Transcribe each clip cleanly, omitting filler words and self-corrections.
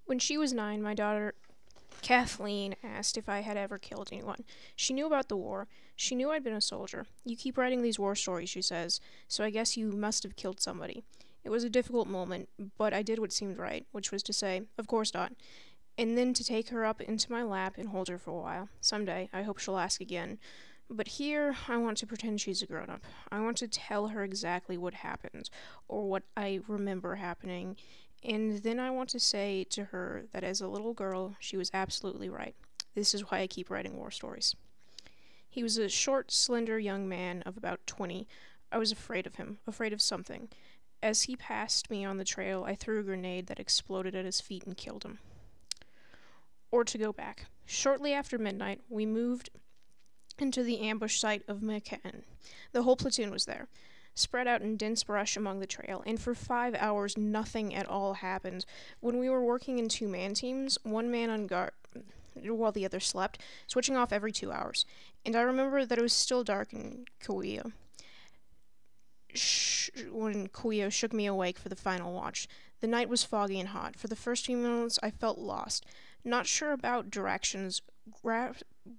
When she was 9, my daughter Kathleen asked if I had ever killed anyone. She knew about the war. She knew I'd been a soldier. You keep writing these war stories, she says, so I guess you must have killed somebody. It was a difficult moment, but I did what seemed right, which was to say, of course not, and then to take her up into my lap and hold her for a while. Someday, I hope she'll ask again. But here, I want to pretend she's a grown-up. I want to tell her exactly what happened, or what I remember happening, and then I want to say to her that as a little girl, she was absolutely right. This is why I keep writing war stories. He was a short, slender young man of about 20. I was afraid of him, afraid of something. As he passed me on the trail, I threw a grenade that exploded at his feet and killed him. Or to go back. Shortly after midnight, we moved into the ambush site of McCann. The whole platoon was there, spread out in dense brush along the trail, and for 5 hours nothing at all happened. When we were working in two-man teams, one man on guard while the other slept, switching off every 2 hours. And I remember that it was still dark in Kauai when Kauai shook me awake for the final watch. The night was foggy and hot. For the first few minutes I felt lost, not sure about directions.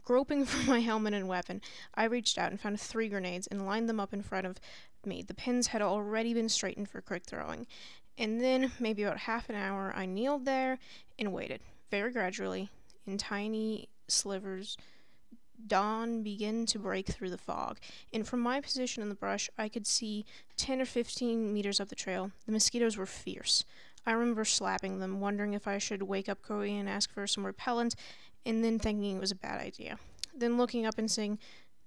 Groping for my helmet and weapon, I reached out and found 3 grenades and lined them up in front of me. The pins had already been straightened for quick throwing. And then, maybe about half an hour, I kneeled there and waited. Very gradually, in tiny slivers, dawn began to break through the fog, and from my position in the brush, I could see 10 or 15 meters up the trail. The mosquitoes were fierce. I remember slapping them, wondering if I should wake up Chloe and ask for some repellent, and then thinking it was a bad idea. Then looking up and seeing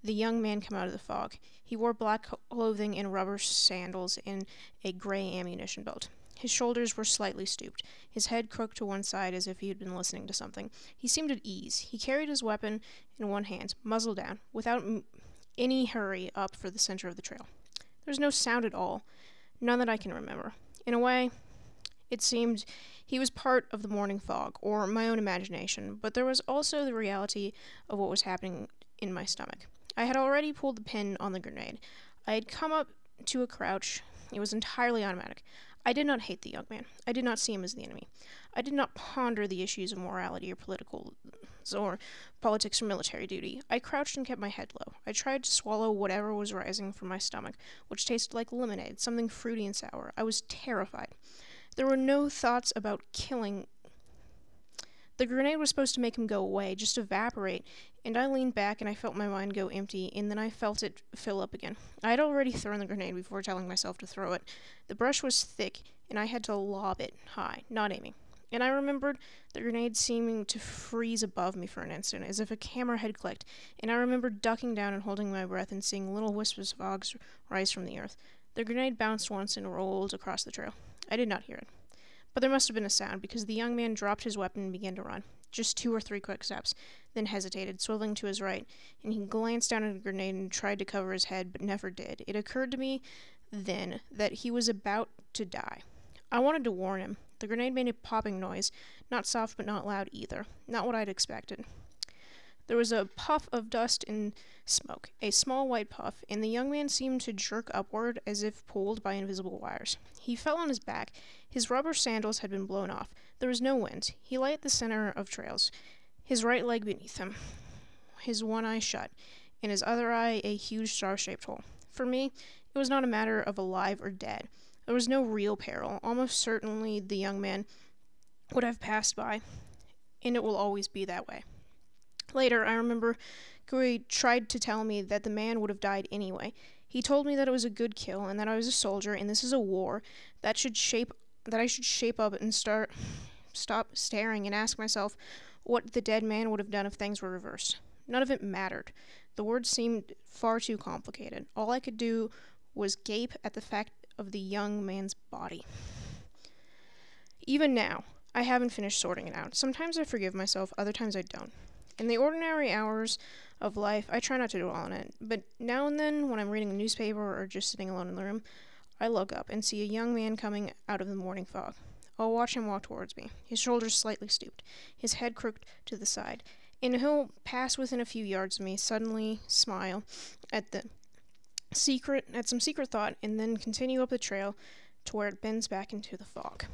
the young man come out of the fog. He wore black clothing and rubber sandals and a gray ammunition belt. His shoulders were slightly stooped, his head crooked to one side as if he had been listening to something. He seemed at ease. He carried his weapon in one hand, muzzle down, without any hurry up for the center of the trail. There was no sound at all, none that I can remember. In a way, it seemed he was part of the morning fog, or my own imagination, but there was also the reality of what was happening in my stomach. I had already pulled the pin on the grenade. I had come up to a crouch. It was entirely automatic. I did not hate the young man. I did not see him as the enemy. I did not ponder the issues of morality or politics or military duty. I crouched and kept my head low. I tried to swallow whatever was rising from my stomach, which tasted like lemonade, something fruity and sour. I was terrified. There were no thoughts about killing. The grenade was supposed to make him go away, just evaporate, and I leaned back and I felt my mind go empty, and then I felt it fill up again. I had already thrown the grenade before telling myself to throw it. The brush was thick, and I had to lob it high, not aiming. And I remembered the grenade seeming to freeze above me for an instant, as if a camera had clicked, and I remembered ducking down and holding my breath and seeing little wisps of fog rise from the earth. The grenade bounced once and rolled across the trail. I did not hear it. But there must have been a sound, because the young man dropped his weapon and began to run. Just 2 or 3 quick steps, then hesitated, swiveling to his right, and he glanced down at the grenade and tried to cover his head, but never did. It occurred to me then that he was about to die. I wanted to warn him. The grenade made a popping noise, not soft but not loud either, not what I'd expected. There was a puff of dust and smoke, a small white puff, and the young man seemed to jerk upward as if pulled by invisible wires. He fell on his back. His rubber sandals had been blown off. There was no wind. He lay at the center of trails, his right leg beneath him, his one eye shut, and his other eye a huge star-shaped hole. For me, it was not a matter of alive or dead. There was no real peril. Almost certainly the young man would have passed by, and it will always be that way. Later, I remember Guri tried to tell me that the man would have died anyway. He told me that it was a good kill, and that I was a soldier, and this is a war, that I should shape up and stop staring and ask myself what the dead man would have done if things were reversed. None of it mattered. The words seemed far too complicated. All I could do was gape at the fact of the young man's body. Even now, I haven't finished sorting it out. Sometimes I forgive myself, other times I don't. In the ordinary hours of life, I try not to dwell on it, but now and then, when I'm reading a newspaper or just sitting alone in the room, I look up and see a young man coming out of the morning fog. I'll watch him walk towards me, his shoulders slightly stooped, his head crooked to the side, and he'll pass within a few yards of me, suddenly smile at some secret thought, and then continue up the trail to where it bends back into the fog.